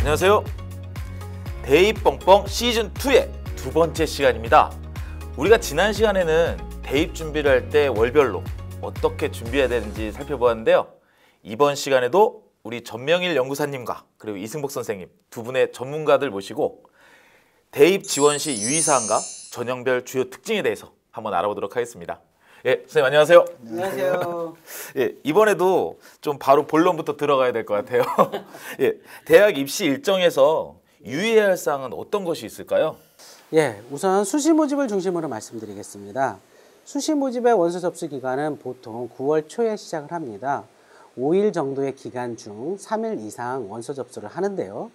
안녕하세요. 대입 뻥뻥 시즌2의 두 번째 시간입니다. 우리가 지난 시간에는 대입 준비를 할 때 월별로 어떻게 준비해야 되는지 살펴보았는데요. 이번 시간에도 우리 전명일 연구사님과 그리고 이승복 선생님 두 분의 전문가들 모시고 대입 지원 시 유의사항과 전형별 주요 특징에 대해서 한번 알아보도록 하겠습니다. 예, 선생님 안녕하세요. 안녕하세요. 예, 이번에도 좀 바로 본론부터 들어가야 될 것 같아요. 예, 대학 입시 일정에서 유의해야 할 사항은 어떤 것이 있을까요? 예, 우선 수시 모집을 중심으로 말씀드리겠습니다. 수시 모집의 원서 접수 기간은 보통 9월 초에 시작을 합니다. 5일 정도의 기간 중 3일 이상 원서 접수를 하는데요.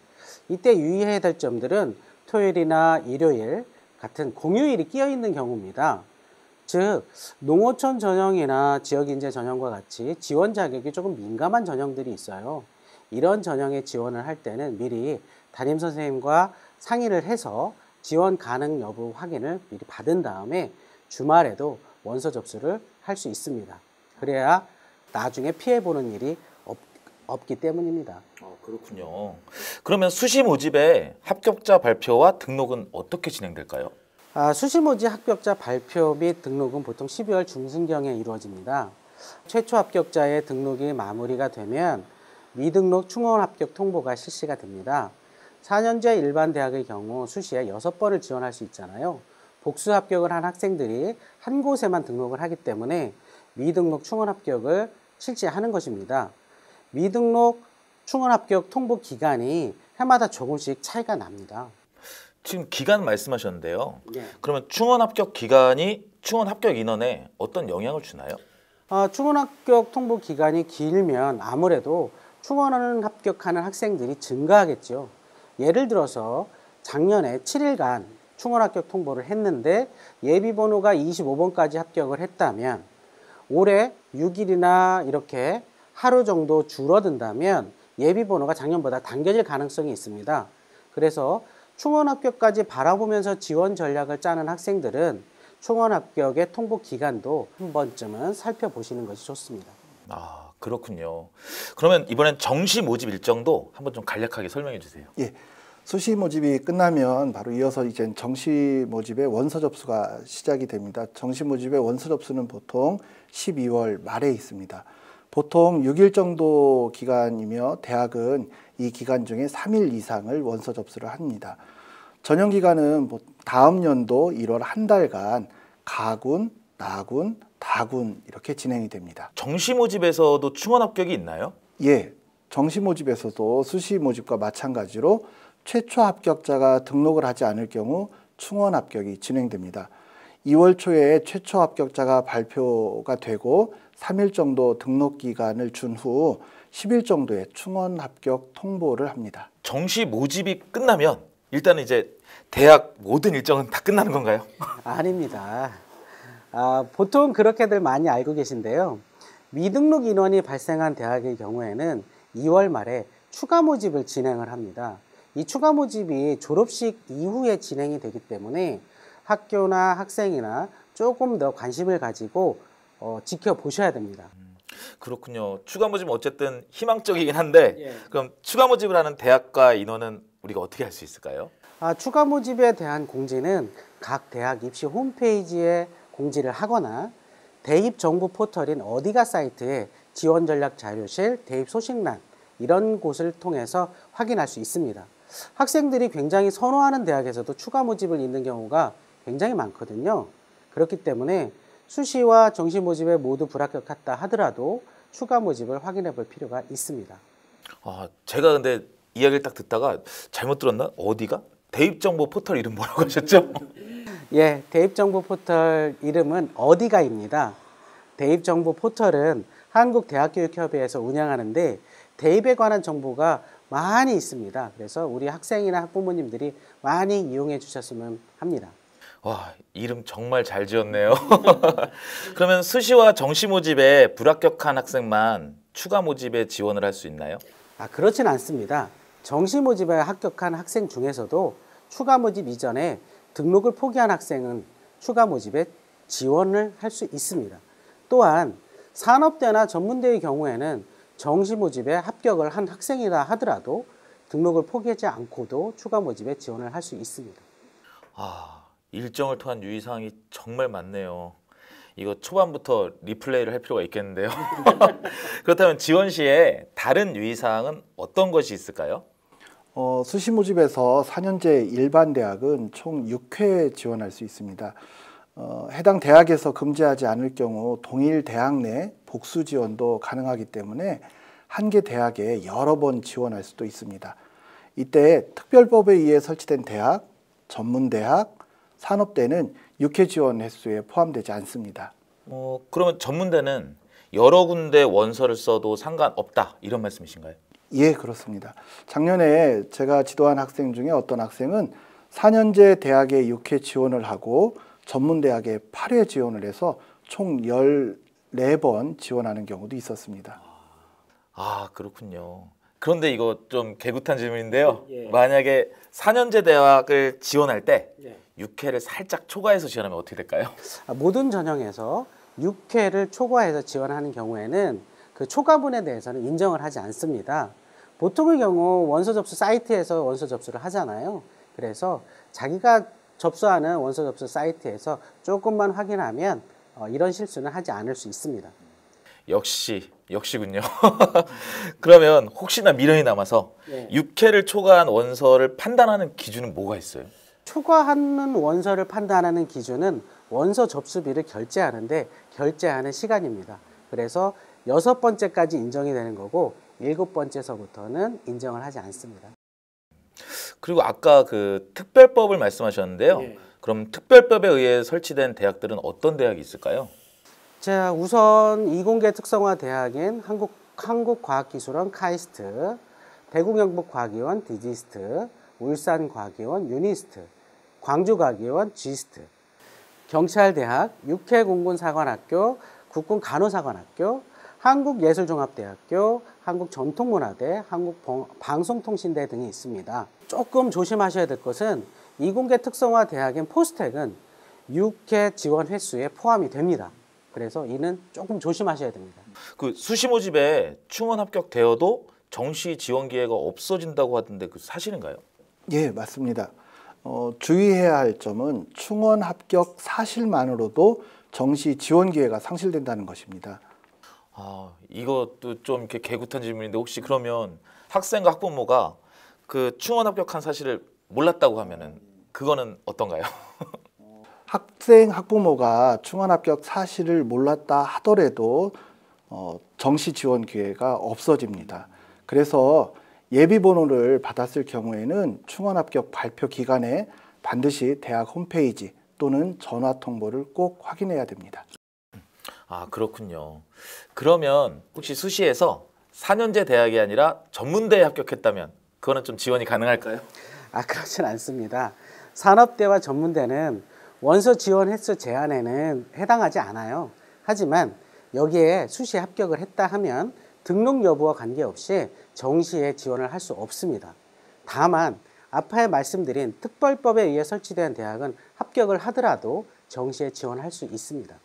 이때 유의해야 될 점들은 토요일이나 일요일 같은 공휴일이 끼어 있는 경우입니다. 즉, 농어촌 전형이나 지역인재 전형과 같이 지원 자격이 조금 민감한 전형들이 있어요. 이런 전형에 지원을 할 때는 미리 담임선생님과 상의를 해서 지원 가능 여부 확인을 미리 받은 다음에 주말에도 원서 접수를 할 수 있습니다. 그래야 나중에 피해보는 일이 없기 때문입니다. 그렇군요. 그러면 수시 모집의 합격자 발표와 등록은 어떻게 진행될까요? 수시 모집 합격자 발표 및 등록은 보통 12월 중순경에 이루어집니다. 최초 합격자의 등록이 마무리가 되면 미등록 충원 합격 통보가 실시가 됩니다. 4년제 일반 대학의 경우 수시에 6번을 지원할 수 있잖아요. 복수 합격을 한 학생들이 한 곳에만 등록을 하기 때문에 미등록 충원 합격을 실시하는 것입니다. 미등록 충원 합격 통보 기간이 해마다 조금씩 차이가 납니다. 지금 기간 말씀하셨는데요. 네. 그러면 충원 합격 기간이 충원 합격 인원에 어떤 영향을 주나요? 충원 합격 통보 기간이 길면 아무래도 충원 합격하는 학생들이 증가하겠죠. 예를 들어서 작년에 7일간 충원 합격 통보를 했는데 예비 번호가 25번까지 합격을 했다면 올해 6일이나 이렇게 하루 정도 줄어든다면 예비 번호가 작년보다 당겨질 가능성이 있습니다. 그래서 충원 합격까지 바라보면서 지원 전략을 짜는 학생들은 충원 합격의 통보 기간도 한 번쯤은 살펴보시는 것이 좋습니다. 그렇군요. 그러면 이번엔 정시 모집 일정도 한번 좀 간략하게 설명해 주세요. 예, 수시 모집이 끝나면 바로 이어서 이제 정시 모집의 원서 접수가 시작이 됩니다. 정시 모집의 원서 접수는 보통 12월 말에 있습니다. 보통 6일 정도 기간이며 대학은 이 기간 중에 3일 이상을 원서 접수를 합니다. 전형 기간은 다음 연도 1월 한 달간 가군, 나군, 다군 이렇게 진행이 됩니다. 정시 모집에서도 충원 합격이 있나요? 예, 정시 모집에서도 수시 모집과 마찬가지로 최초 합격자가 등록을 하지 않을 경우 충원 합격이 진행됩니다. 2월 초에 최초 합격자가 발표가 되고 3일 정도 등록 기간을 준 후 10일 정도의 충원 합격 통보를 합니다. 정시 모집이 끝나면 일단은 이제 대학 모든 일정은 다 끝나는 건가요? 아닙니다. 보통 그렇게들 많이 알고 계신데요. 미등록 인원이 발생한 대학의 경우에는 2월 말에 추가 모집을 진행을 합니다. 이 추가 모집이 졸업식 이후에 진행이 되기 때문에 학교나 학생이나 조금 더 관심을 가지고 지켜보셔야 됩니다. 그렇군요. 추가 모집은 어쨌든 희망적이긴 한데 그럼 추가 모집을 하는 대학과 인원은 우리가 어떻게 할 수 있을까요? 추가 모집에 대한 공지는 각 대학 입시 홈페이지에 공지를 하거나 대입 정보 포털인 어디가 사이트에 지원 전략 자료실, 대입 소식란 이런 곳을 통해서 확인할 수 있습니다. 학생들이 굉장히 선호하는 대학에서도 추가 모집을 잇는 경우가 굉장히 많거든요. 그렇기 때문에 수시와 정시 모집에 모두 불합격했다 하더라도 추가 모집을 확인해 볼 필요가 있습니다. 제가 근데 이야기를 딱 듣다가 잘못 들었나? 어디가? 대입정보 포털 이름 뭐라고 하셨죠? 예, 대입정보 포털 이름은 어디가입니다. 대입정보 포털은 한국대학교육협의회에서 운영하는데 대입에 관한 정보가 많이 있습니다. 그래서 우리 학생이나 학부모님들이 많이 이용해 주셨으면 합니다. 와, 이름 정말 잘 지었네요. 그러면 수시와 정시 모집에 불합격한 학생만 추가 모집에 지원을 할 수 있나요? 그렇진 않습니다. 정시 모집에 합격한 학생 중에서도 추가 모집 이전에 등록을 포기한 학생은 추가 모집에 지원을 할 수 있습니다. 또한 산업대나 전문대의 경우에는 정시 모집에 합격을 한 학생이라 하더라도 등록을 포기하지 않고도 추가 모집에 지원을 할 수 있습니다. 아, 일정을 통한 유의사항이 정말 많네요. 이거 초반부터 리플레이를 할 필요가 있겠는데요. 그렇다면 지원 시에 다른 유의사항은 어떤 것이 있을까요? 수시 모집에서 4년제 일반 대학은 총 6회 지원할 수 있습니다. 해당 대학에서 금지하지 않을 경우 동일 대학 내 복수 지원도 가능하기 때문에 한 개 대학에 여러 번 지원할 수도 있습니다. 이때 특별법에 의해 설치된 대학, 전문대학, 산업대는 6회 지원 횟수에 포함되지 않습니다. 그러면 전문대는 여러 군데 원서를 써도 상관없다 이런 말씀이신가요? 예, 그렇습니다. 작년에 제가 지도한 학생 중에 어떤 학생은 4년제 대학에 6회 지원을 하고 전문대학에 8회 지원을 해서 총 14번 지원하는 경우도 있었습니다. 아, 그렇군요. 그런데 이거 좀 개구탄 질문인데요. 예. 만약에 4년제 대학을 지원할 때 예. 6회를 살짝 초과해서 지원하면 어떻게 될까요? 모든 전형에서 6회를 초과해서 지원하는 경우에는 그 초과분에 대해서는 인정을 하지 않습니다. 보통의 경우 원서 접수 사이트에서 원서 접수를 하잖아요. 그래서 자기가 접수하는 원서 접수 사이트에서 조금만 확인하면 이런 실수는 하지 않을 수 있습니다. 역시군요. 그러면 혹시나 미련이 남아서 네. 6회를 초과한 원서를 판단하는 기준은 뭐가 있어요? 초과하는 원서를 판단하는 기준은 원서 접수비를 결제하는 시간입니다. 그래서 6번째까지 인정이 되는 거고 7번째서부터는 인정을 하지 않습니다. 그리고 아까 그 특별법을 말씀하셨는데요. 예. 그럼 특별법에 의해 설치된 대학들은 어떤 대학이 있을까요? 자, 우선 이공계 특성화 대학인 한국과학기술원 카이스트, 대구경북과학위원 디지스트, 울산과학위원 유니스트, 광주과학위원 지스트, 경찰대학, 육해공군사관학교, 국군간호사관학교, 한국예술종합대학교, 한국전통문화대, 한국방송통신대 등이 있습니다. 조금 조심하셔야 될 것은 이공계 특성화 대학인 포스텍은 6회 지원 횟수에 포함이 됩니다. 그래서 이는 조금 조심하셔야 됩니다. 그 수시 모집에 충원 합격되어도 정시 지원 기회가 없어진다고 하던데 그 사실인가요? 예, 맞습니다. 주의해야 할 점은 충원 합격 사실만으로도 정시 지원 기회가 상실된다는 것입니다. 아, 이것도 좀 이렇게 개구탄 질문인데 혹시 그러면 학생과 학부모가 그 충원 합격한 사실을 몰랐다고 하면은 그거는 어떤가요? 학생, 학부모가 충원 합격 사실을 몰랐다 하더라도 정시 지원 기회가 없어집니다. 그래서 예비 번호를 받았을 경우에는 충원 합격 발표 기간에 반드시 대학 홈페이지 또는 전화 통보를 꼭 확인해야 됩니다. 아, 그렇군요. 그러면 혹시 수시에서 4년제 대학이 아니라 전문대에 합격했다면 그거는 좀 지원이 가능할까요? 그렇진 않습니다. 산업대와 전문대는 원서 지원 횟수 제한에는 해당하지 않아요. 하지만 여기에 수시에 합격을 했다 하면 등록 여부와 관계없이 정시에 지원을 할 수 없습니다. 다만 앞에 말씀드린 특별법에 의해 설치된 대학은 합격을 하더라도 정시에 지원할 수 있습니다.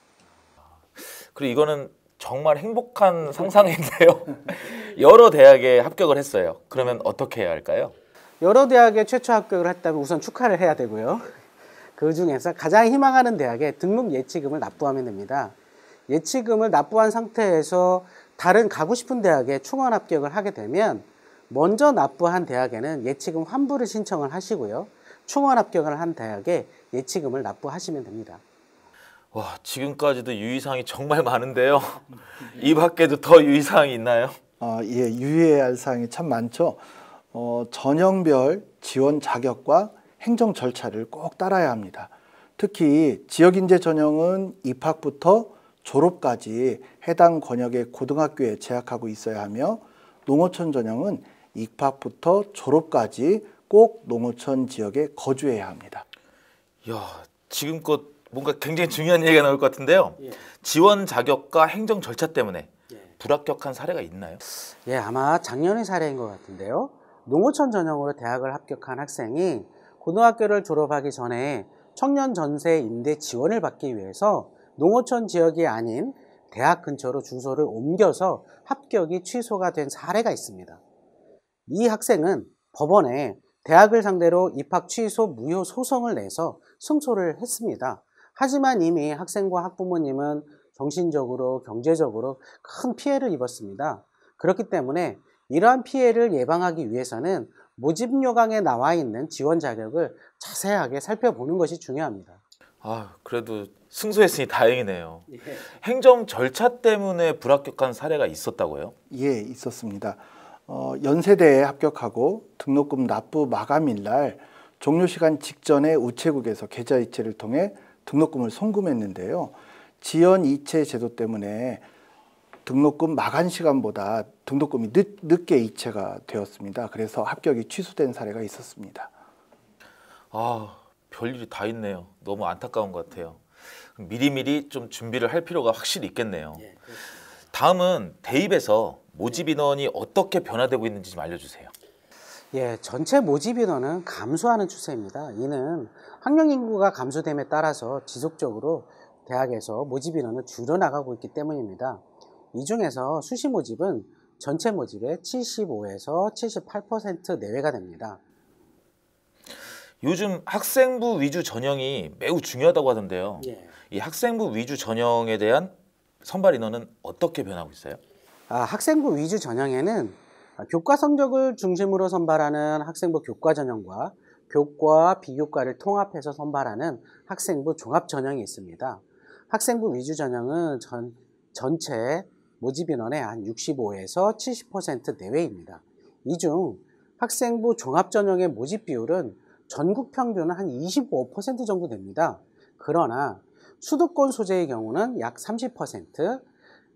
그리고 이거는 정말 행복한 상상인데요. 여러 대학에 합격을 했어요. 그러면 어떻게 해야 할까요? 여러 대학에 최초 합격을 했다면 우선 축하를 해야 되고요. 그 중에서 가장 희망하는 대학에 등록 예치금을 납부하면 됩니다. 예치금을 납부한 상태에서 다른 가고 싶은 대학에 충원 합격을 하게 되면 먼저 납부한 대학에는 예치금 환불을 신청을 하시고요. 충원 합격을 한 대학에 예치금을 납부하시면 됩니다. 와, 지금까지도 유의사항이 정말 많은데요. 이 밖에도 더 유의사항이 있나요? 예, 유의해야 할 사항이 참 많죠. 전형별 지원 자격과 행정 절차를 꼭 따라야 합니다. 특히 지역인재 전형은 입학부터 졸업까지 해당 권역의 고등학교에 재학하고 있어야 하며 농어촌 전형은 입학부터 졸업까지 꼭 농어촌 지역에 거주해야 합니다. 이야, 지금껏 뭔가 굉장히 중요한 얘기가 나올 것 같은데요. 예. 지원 자격과 행정 절차 때문에 예. 불합격한 사례가 있나요? 예, 아마 작년의 사례인 것 같은데요. 농어촌 전형으로 대학을 합격한 학생이 고등학교를 졸업하기 전에 청년 전세 임대 지원을 받기 위해서 농어촌 지역이 아닌 대학 근처로 주소를 옮겨서 합격이 취소가 된 사례가 있습니다. 이 학생은 법원에 대학을 상대로 입학 취소 무효 소송을 내서 승소를 했습니다. 하지만 이미 학생과 학부모님은 정신적으로, 경제적으로 큰 피해를 입었습니다. 그렇기 때문에 이러한 피해를 예방하기 위해서는 모집 요강에 나와 있는 지원 자격을 자세하게 살펴보는 것이 중요합니다. 그래도 승소했으니 다행이네요. 예. 행정 절차 때문에 불합격한 사례가 있었다고요? 예, 있었습니다. 연세대에 합격하고 등록금 납부 마감일 날 종료시간 직전에 우체국에서 계좌이체를 통해 등록금을 송금했는데요. 지연 이체 제도 때문에 등록금 마감 시간보다 등록금이 늦게 이체가 되었습니다. 그래서 합격이 취소된 사례가 있었습니다. 별일이 다 있네요. 너무 안타까운 것 같아요. 미리미리 좀 준비를 할 필요가 확실히 있겠네요. 다음은 대입에서 모집 인원이 어떻게 변화되고 있는지 좀 알려주세요. 예, 전체 모집 인원은 감소하는 추세입니다. 이는 학령 인구가 감소됨에 따라서 지속적으로 대학에서 모집 인원을 줄여나가고 있기 때문입니다. 이 중에서 수시 모집은 전체 모집의 75에서 78% 내외가 됩니다. 요즘 학생부 위주 전형이 매우 중요하다고 하던데요. 이 학생부 위주 전형에 대한 선발 인원은 어떻게 변하고 있어요? 학생부 위주 전형에는 교과 성적을 중심으로 선발하는 학생부 교과 전형과 교과, 비교과를 통합해서 선발하는 학생부 종합 전형이 있습니다. 학생부 위주 전형은 전체 모집 인원의 한 65에서 70% 내외입니다. 이 중 학생부 종합 전형의 모집 비율은 전국 평균은 한 25% 정도 됩니다. 그러나 수도권 소재의 경우는 약 30%,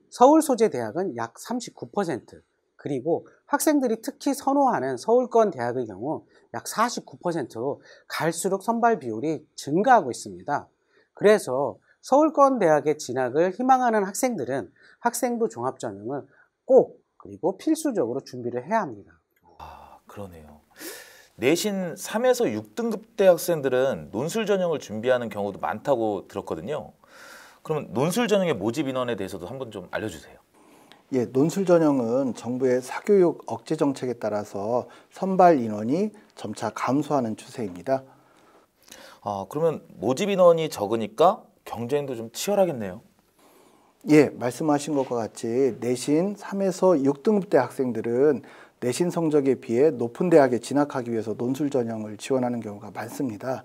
서울 소재 대학은 약 39%, 그리고 학생들이 특히 선호하는 서울권 대학의 경우 약 49%로 갈수록 선발 비율이 증가하고 있습니다. 그래서 서울권 대학에 진학을 희망하는 학생들은 학생부 종합 전형을 꼭 그리고 필수적으로 준비를 해야 합니다. 그러네요. 내신 3에서 6등급대 학생들은 논술 전형을 준비하는 경우도 많다고 들었거든요. 그러면 논술 전형의 모집 인원에 대해서도 한번 좀 알려주세요. 예, 논술 전형은 정부의 사교육 억제 정책에 따라서 선발 인원이 점차 감소하는 추세입니다. 그러면 모집 인원이 적으니까 경쟁도 좀 치열하겠네요. 예, 말씀하신 것과 같이 내신 3에서 6등급대 학생들은 내신 성적에 비해 높은 대학에 진학하기 위해서 논술 전형을 지원하는 경우가 많습니다.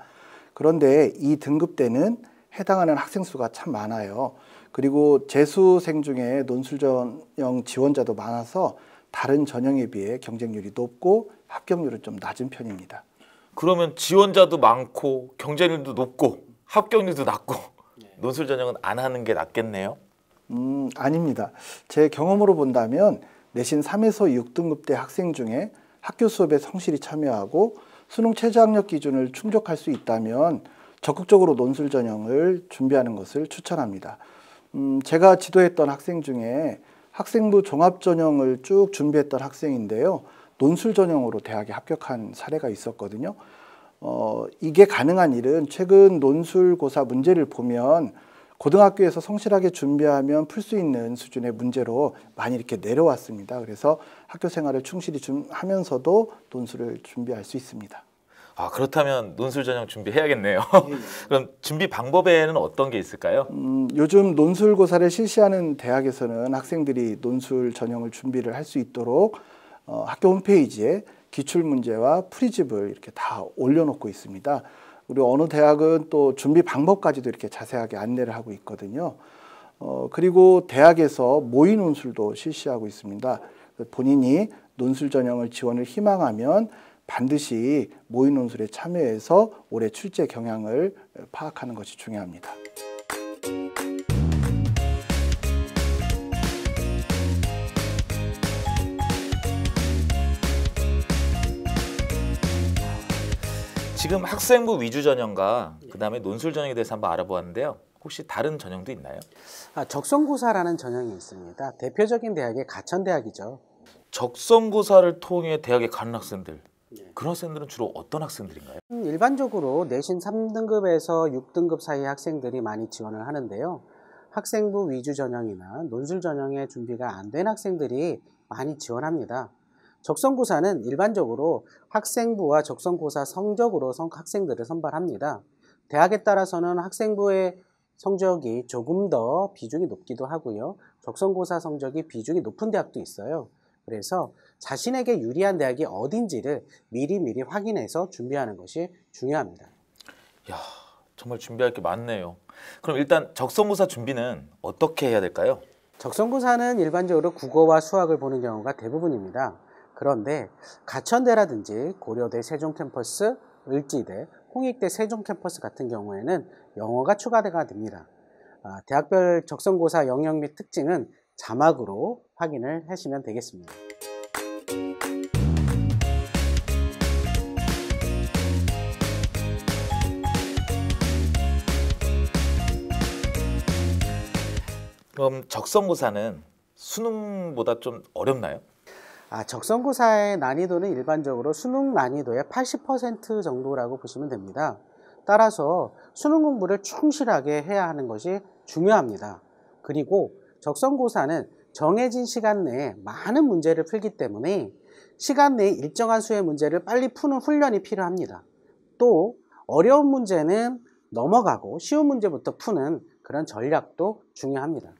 그런데 이 등급대는 해당하는 학생 수가 참 많아요. 그리고 재수생 중에 논술 전형 지원자도 많아서 다른 전형에 비해 경쟁률이 높고 합격률은 좀 낮은 편입니다. 그러면 지원자도 많고 경쟁률도 높고 합격률도 낮고 논술 전형은 안 하는 게 낫겠네요? 아닙니다. 제 경험으로 본다면 내신 3에서 6등급대 학생 중에 학교 수업에 성실히 참여하고 수능 최저학력 기준을 충족할 수 있다면 적극적으로 논술 전형을 준비하는 것을 추천합니다. 제가 지도했던 학생 중에 학생부 종합 전형을 쭉 준비했던 학생인데요. 논술 전형으로 대학에 합격한 사례가 있었거든요. 이게 가능한 일은 최근 논술고사 문제를 보면 고등학교에서 성실하게 준비하면 풀 수 있는 수준의 문제로 많이 이렇게 내려왔습니다. 그래서 학교 생활을 충실히 하면서도 논술을 준비할 수 있습니다. 그렇다면 논술 전형 준비해야겠네요. 그럼 준비 방법에는 어떤 게 있을까요? 요즘 논술고사를 실시하는 대학에서는 학생들이 논술 전형을 준비를 할 수 있도록 학교 홈페이지에 기출문제와 풀이집을 이렇게 다 올려놓고 있습니다. 그리고 어느 대학은 또 준비 방법까지도 이렇게 자세하게 안내를 하고 있거든요. 그리고 대학에서 모의 논술도 실시하고 있습니다. 본인이 논술 전형을 지원을 희망하면 반드시 모의 논술에 참여해서 올해 출제 경향을 파악하는 것이 중요합니다. 지금 학생부 위주 전형과 그다음에 논술 전형에 대해서 한번 알아보았는데요. 혹시 다른 전형도 있나요? 적성고사라는 전형이 있습니다. 대표적인 대학이 가천대학이죠. 적성고사를 통해 대학에 가는 학생들, 그런 학생들은 주로 어떤 학생들인가요? 일반적으로 내신 3등급에서 6등급 사이 학생들이 많이 지원을 하는데요. 학생부 위주 전형이나 논술 전형의 준비가 안 된 학생들이 많이 지원합니다. 적성고사는 일반적으로 학생부와 적성고사 성적으로 학생들을 선발합니다. 대학에 따라서는 학생부의 성적이 조금 더 비중이 높기도 하고요. 적성고사 성적이 비중이 높은 대학도 있어요. 그래서 자신에게 유리한 대학이 어딘지를 미리 확인해서 준비하는 것이 중요합니다. 야, 정말 준비할 게 많네요. 그럼 일단 적성고사 준비는 어떻게 해야 될까요? 적성고사는 일반적으로 국어와 수학을 보는 경우가 대부분입니다. 그런데 가천대라든지 고려대 세종캠퍼스, 을지대, 홍익대 세종캠퍼스 같은 경우에는 영어가 추가가 됩니다. 대학별 적성고사 영역 및 특징은 자막으로 확인을 하시면 되겠습니다. 그럼 적성고사는 수능보다 좀 어렵나요? 적성고사의 난이도는 일반적으로 수능 난이도의 80% 정도라고 보시면 됩니다. 따라서 수능 공부를 충실하게 해야 하는 것이 중요합니다. 그리고 적성고사는 정해진 시간 내에 많은 문제를 풀기 때문에 시간 내에 일정한 수의 문제를 빨리 푸는 훈련이 필요합니다. 또 어려운 문제는 넘어가고 쉬운 문제부터 푸는 그런 전략도 중요합니다.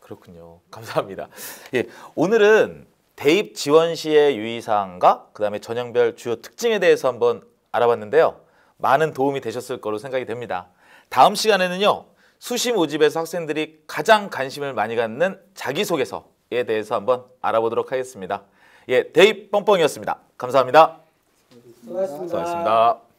그렇군요. 감사합니다. 예, 오늘은 대입 지원 시의 유의사항과 그다음에 전형별 주요 특징에 대해서 한번 알아봤는데요. 많은 도움이 되셨을 거로 생각이 됩니다. 다음 시간에는요. 수시 모집에서 학생들이 가장 관심을 많이 갖는 자기소개서에 대해서 한번 알아보도록 하겠습니다. 예, 대입 뻥뻥이었습니다. 감사합니다. 수고하셨습니다. 수고하셨습니다.